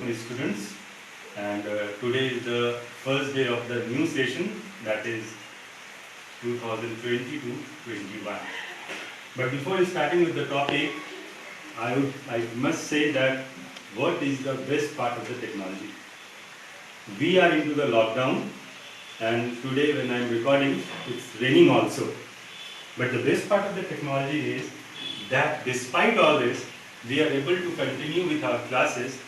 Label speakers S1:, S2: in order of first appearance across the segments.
S1: my students, and today is the first day of the new session, that is 2020-21. But before starting with the topic, I must say that what is the best part of the technology? We are into the lockdown, and today when I am recording, it's raining also. But the best part of the technology is that despite all this, we are able to continue with our classes.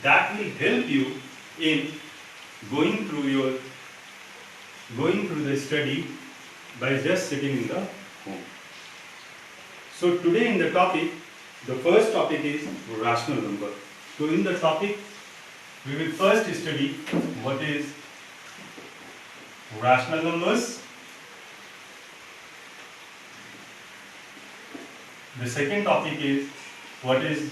S1: That will help you in going through the study by just sitting in the home. So today in the topic, the first topic is rational number. So in the topic, we will first study what is rational numbers. The second topic is what is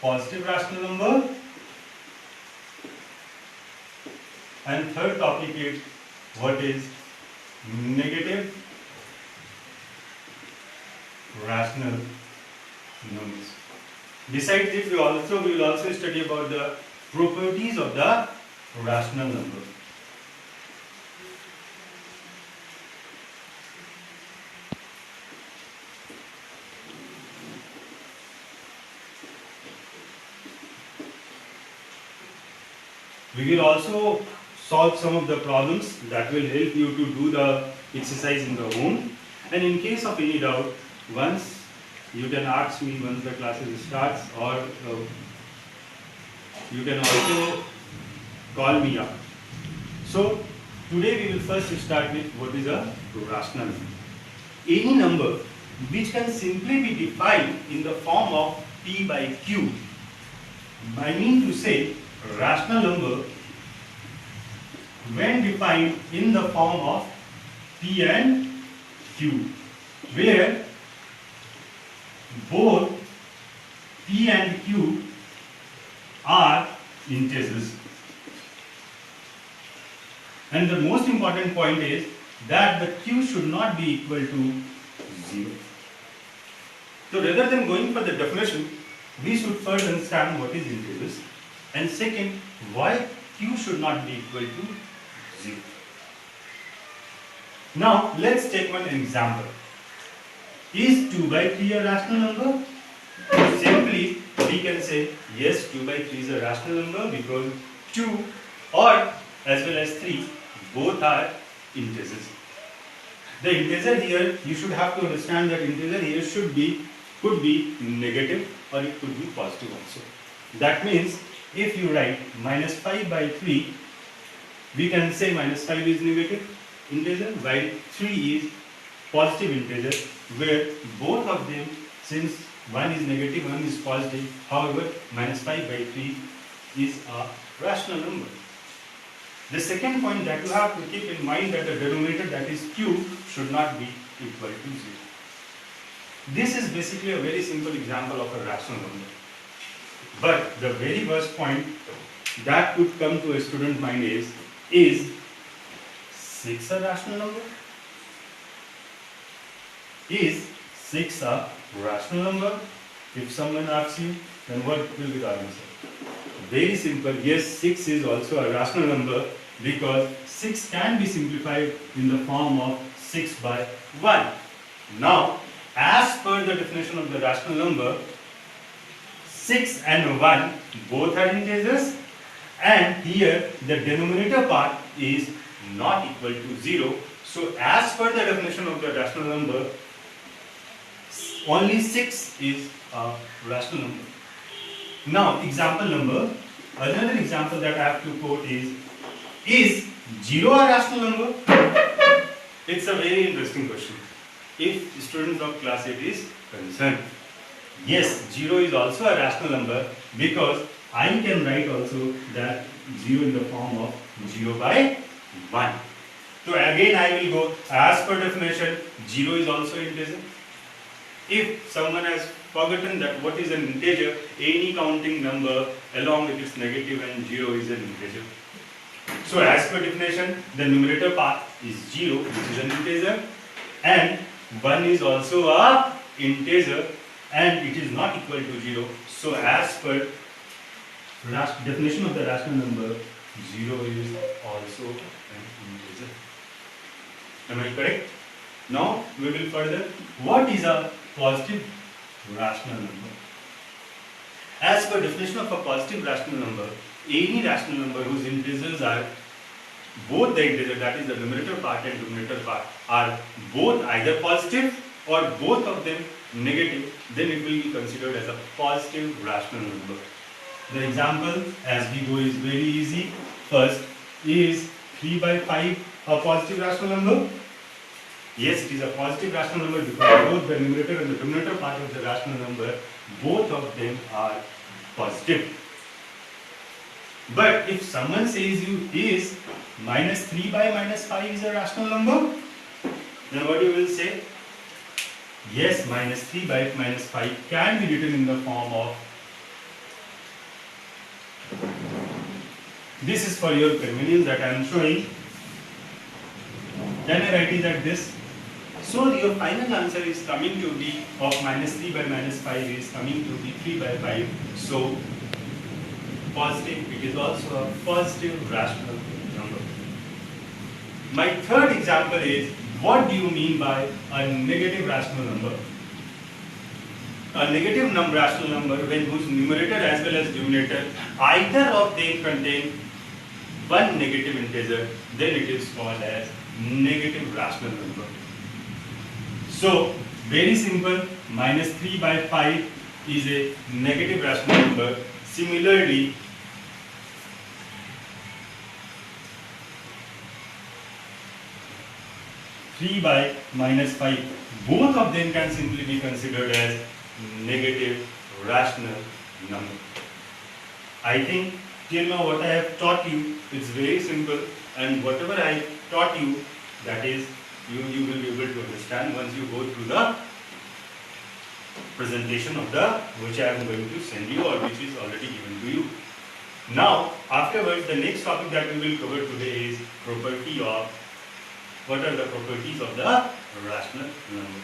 S1: positive rational number, and third topic is what is negative rational numbers. Besides this, we will also study about the properties of the rational number. We will also solve some of the problems that will help you to do the exercise in the home. And in case of any doubt, once you can ask me once the classes starts, or you can also call me up. So today we will first start with what is a rational number. Any number which can simply be defined in the form of P by Q. I mean to say, rational number when defined in the form of P and Q, where both P and Q are integers. And the most important point is that the Q should not be equal to 0. So rather than going for the definition, we should first understand what is integers, and second, why Q should not be equal to 0. Now let's take one example. Is 2 by 3 a rational number? Simply we can say yes, 2 by 3 is a rational number because 2 or as well as 3 both are integers. The integer here, you should have to understand that integer here could be negative or it could be positive also. That means if you write minus 5 by 3, we can say minus 5 is negative integer while 3 is positive integer, where both of them, since one is negative, one is positive, however minus 5 by 3 is a rational number. The second point that you have to keep in mind that the denominator, that is Q, should not be equal to 0. This is basically a very simple example of a rational number. But the very first point that could come to a student mind is 6 a rational number? Is 6 a rational number? If someone asks you, then what will be the answer? Very simple, yes, 6 is also a rational number because 6 can be simplified in the form of 6 by 1. Now, as per the definition of the rational number, 6 and 1 both are integers, and here the denominator part is not equal to 0. So as per the definition of the rational number, only 6 is a rational number. Now another example that I have to quote is 0 a rational number? It's a very interesting question. If students of class 8 is concerned, yes, 0 is also a rational number because I can write also that 0 in the form of 0 by 1. So again I will go as per definition, 0 is also integer. If someone has forgotten that what is an integer, any counting number along with its negative and 0 is an integer. So as per definition, the numerator part is 0, which is an integer, and 1 is also a integer, and it is not equal to 0. So as per definition of the rational number, 0 is also an integer. Am I correct? Now we will further. What is a positive rational number? As per definition of a positive rational number, any rational number whose integers are both the integer, that is the numerator part and denominator part, are both either positive or both of them negative, then it will be considered as a positive rational number. The example as we go is very easy. First, is 3 by 5 a positive rational number? Yes, it is a positive rational number because both the numerator and the denominator part of the rational number, both of them are positive. But if someone says you is minus 3 by minus 5 is a rational number, then what you will say? Yes, minus 3 by minus 5 can be written in the form of, this is for your convenience that I am showing. Can I write it like this? So your final answer is coming to be of minus 3 by minus 5 is coming to be 3 by 5. So positive, it is also a positive rational number. My third example is, what do you mean by a negative rational number? A negative rational number when whose numerator as well as denominator, either of them contain one negative integer, then it is called as negative rational number. So very simple, minus 3 by 5 is a negative rational number. Similarly, (3 by minus 5), both of them can simply be considered as negative rational number. I think till now what I have taught you is very simple, and whatever I taught you, that is you will be able to understand once you go through the presentation of the which I am going to send you or which is already given to you. Now afterwards, the next topic that we will cover today is property of, what are the properties of the rational number.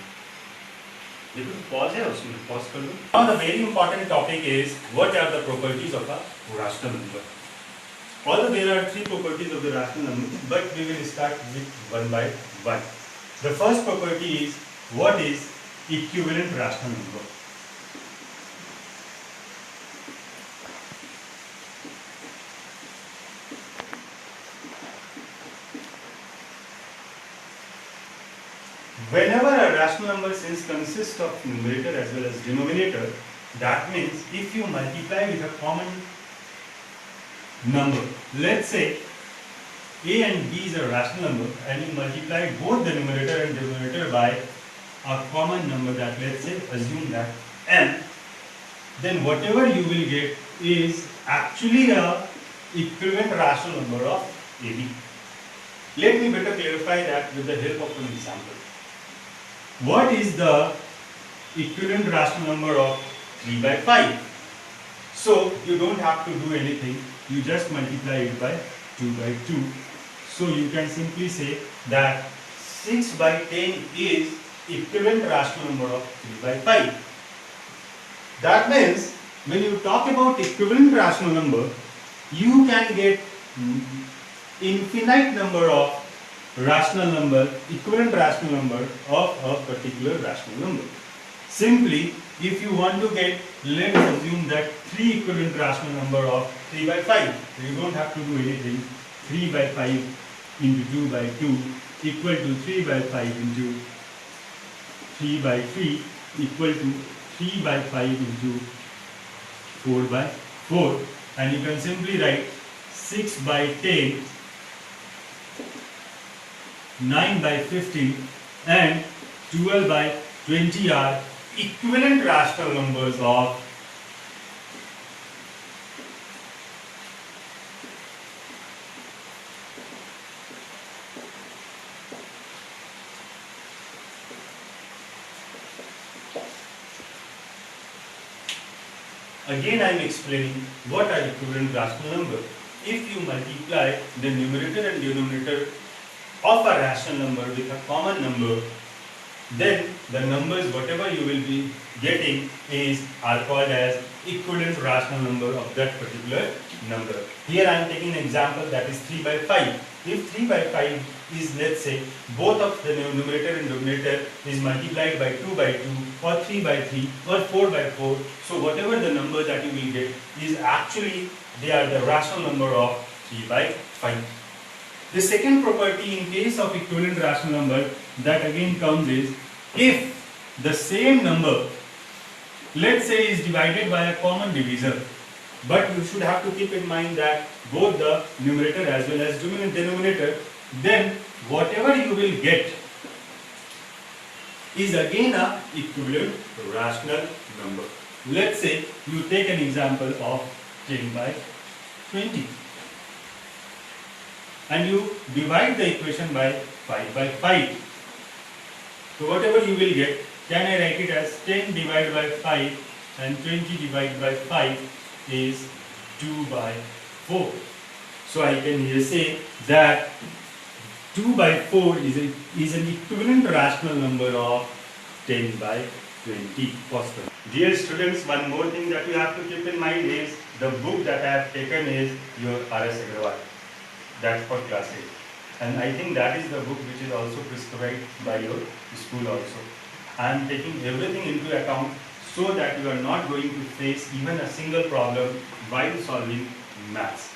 S1: देखो pause है उसमें pause कर लो. Now the very important topic is, what are the properties of a rational number. Although there are three properties of the rational number, but we will start with one by one. The first property is, what is equivalent rational number. Whenever a rational number since consists of numerator as well as denominator, that means if you multiply with a common number, let's say a and b is a rational number and you multiply both the numerator and denominator by a common number, that let's say assume that m, then whatever you will get is actually a equivalent rational number of ab. Let me better clarify that with the help of an example. What is the equivalent rational number of 3 by 5? So you don't have to do anything, you just multiply it by 2 by 2. So you can simply say that 6 by 10 is equivalent rational number of 3 by 5. That means when you talk about equivalent rational number, you can get infinite number of rational number, equivalent rational number of a particular rational number. Simply, if you want to get, let's assume that 3 equivalent rational number of 3 by 5, you don't have to do anything. 3 by 5 into 2 by 2 equal to 3 by 5 into 3 by 3 equal to 3 by 5 into 4 by 4, and you can simply write 6 by 10, 9 by 15 and 12 by 20 are equivalent rational numbers of Again I am explaining what are equivalent rational number. If you multiply the numerator and denominator of a rational number with a common number, then the numbers whatever you will be getting are called as equivalent rational number of that particular number. Here I am taking an example, that is 3 by 5. If 3 by 5 is, let's say, both of the numerator and denominator is multiplied by 2 by 2 or 3 by 3 or 4 by 4, so whatever the number that you will get is actually they are the rational number of 3 by 5. The second property in case of equivalent rational number that again comes is, if the same number, let's say, is divided by a common divisor, but you should have to keep in mind that both the numerator as well as denominator, then whatever you will get is again a equivalent rational number. Let's say you take an example of 10 by 20 and you divide the equation by 5 by 5. So whatever you will get, can I write it as 10 divided by 5 and 20 divided by 5 is 2 by 4. So I can here say that 2 by 4 is an equivalent rational number of 10 by 20 possible. Dear students, one more thing that you have to keep in mind is the book that I have taken is your R.S. Agrawal. That's for class 8. And I think that is the book which is also prescribed by your school also. I am taking everything into account so that you are not going to face even a single problem while solving maths.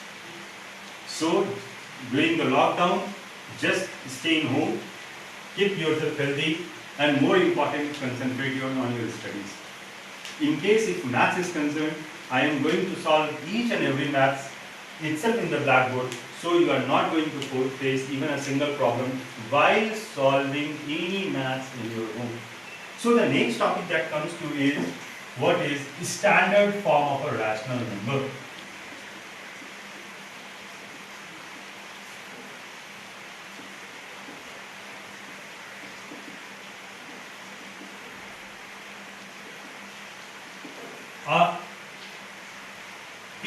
S1: So during the lockdown, just stay in home, keep yourself healthy, and more important, concentrate on your studies. In case if maths is concerned, I am going to solve each and every maths itself in the blackboard, so you are not going to face even a single problem while solving any maths in your home. So the next topic that comes to is what is standard form of a rational number.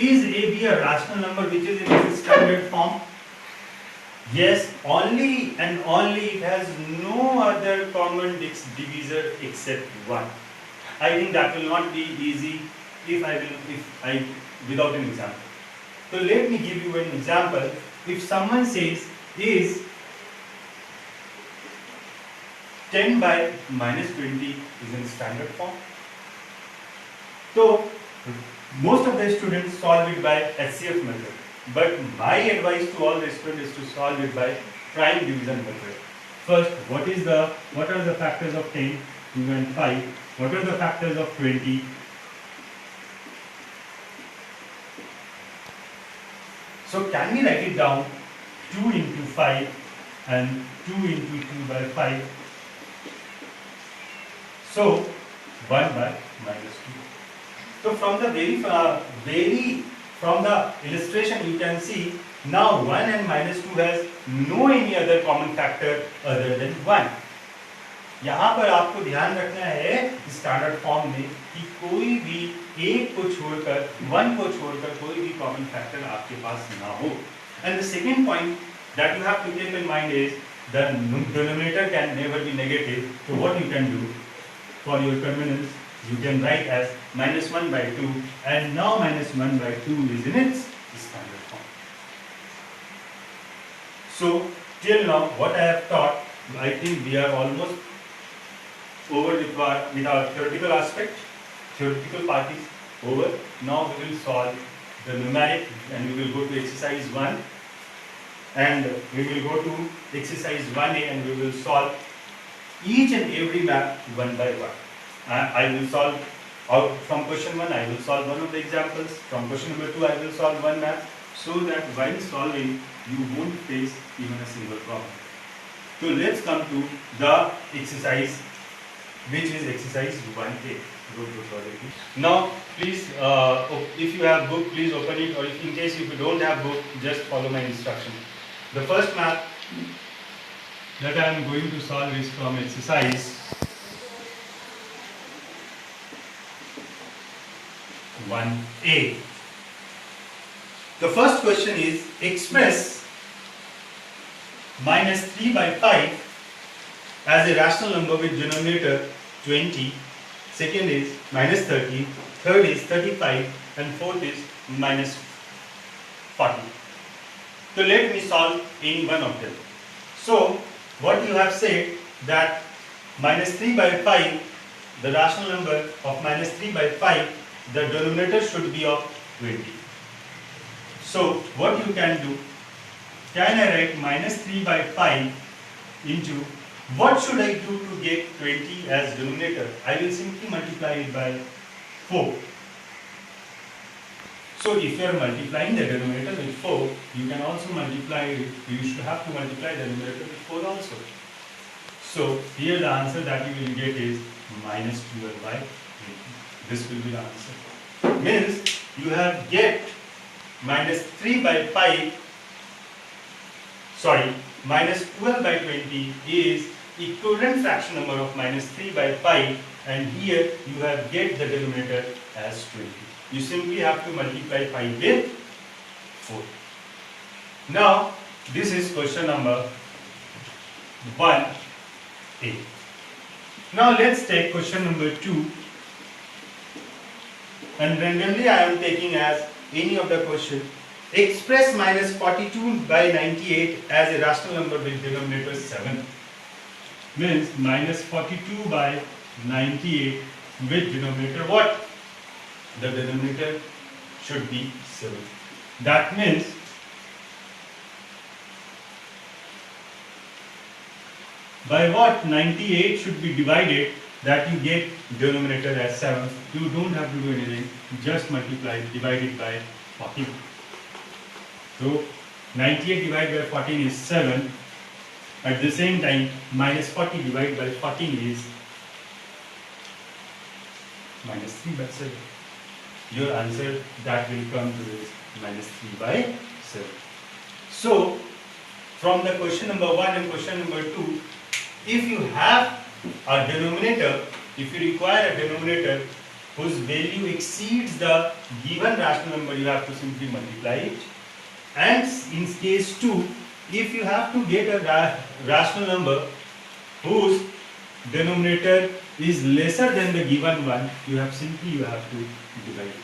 S1: Is AB a rational number which is in its standard form? Yes, only and only it has no other common divisor except 1. I think that will not be easy if I without an example. So let me give you an example. If someone says is 10 by minus 20 is in standard form. So most of the students solve it by HCF method, but my advice to all the students is to solve it by prime division method. First, what are the factors of 10, 2 and 5? What are the factors of 20? So can we write it down? 2 into 5 and 2 into 2 by 5. So 1 by minus 2. So from the from the illustration you can see now 1 and minus 2 has no any other common factor other than 1. यहाँ पर आपको ध्यान रखना है standard form में कि कोई भी एक को छोड़कर 1 को छोड़कर कोई भी कॉमन फैक्टर आपके पास ना हो. And the second point that you have to keep in mind is the denominator can never be negative. So what you can do for your convenience, you can write as minus 1 by 2, and now minus 1 by 2 is in its standard form. So till now what I have taught, I think we are almost over with our theoretical aspect. Theoretical part is over. Now we will solve the numeric, and we will go to exercise 1, and we will go to exercise 1A, and we will solve each and every math one by one. I will solve out from question 1, I will solve one of the examples. From question number 2, I will solve one math, so that while solving you won't face even a single problem. So let's come to the exercise, which is exercise 1A. Now please, if you have book, please open it, or if in case if you don't have book, just follow my instruction. The first math that I am going to solve is from exercise 1A. The first question is express minus 3 by 5 as a rational number with denominator 20, second is minus 30, third is 35, and fourth is minus 40. So let me solve any one of them. So what you have said that minus 3 by 5, the rational number of minus 3 by 5, the denominator should be of 20. So what you can do, can I write minus 3 by 5 into, what should I do to get 20 as denominator? I will simply multiply it by 4. So if you are multiplying the denominator with 4, you can also multiply it, you should have to multiply the numerator with 4 also. So here the answer that you will get is minus 12 by 20. This will be the answer. Means you have get minus 3 by 5, sorry, minus 12 by 20 is equivalent fraction number of minus 3 by 5, and here you have get the denominator as 20. You simply have to multiply 5 with 4. Now this is question number 1A. Now let's take question number 2, and randomly I am taking as any of the question. Express minus 42 by 98 as a rational number with denominator 7. Means minus 42 by 98 with denominator what? The denominator should be 7. That means by what 98 should be divided, that you get denominator as 7. You don't have to do anything, just multiply, divide it by 14. So 98 divided by 14 is 7. At the same time, minus 40 divided by 14 is minus 3 by 7. Your answer that will come to is minus 3 by 7. So from the question number 1 and question number 2, if you have a denominator, if you require a denominator whose value exceeds the given rational number, you have to simply multiply it. And in case 2, if you have to get a rational number whose denominator is lesser than the given one, you have to divide it.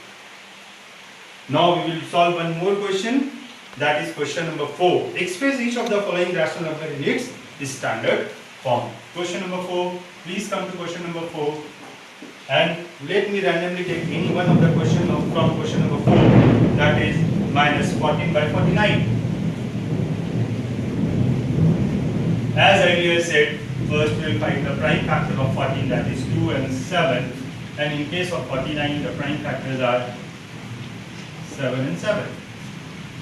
S1: Now we will solve one more question, that is question number 4. Express each of the following rational number in its standard form. Question number 4, please come to question number 4, and let me randomly take any one of the question from question number 4, that is minus 14 by 49. As earlier said, first we will find the prime factor of 14, that is 2 and 7, and in case of 49 the prime factors are 7 and 7.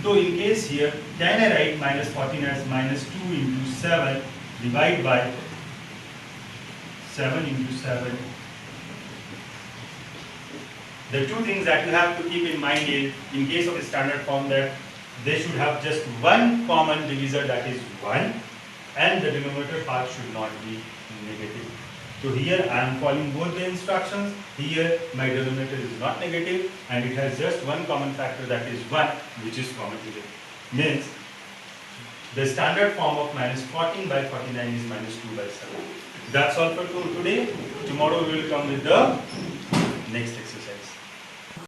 S1: So in case here, can I write minus 14 as minus 2 into 7 divide by 7 into 7. The two things that you have to keep in mind is, in case of a standard form, that they should have just one common divisor, that is 1, and the denominator part should not be negative. So here I am following both the instructions. Here my denominator is not negative and it has just one common factor, that is 1, which is common to them. Means the standard form of minus 14 by 49 is minus 2 by 7. That's all for today. Tomorrow we will come with the next exercise.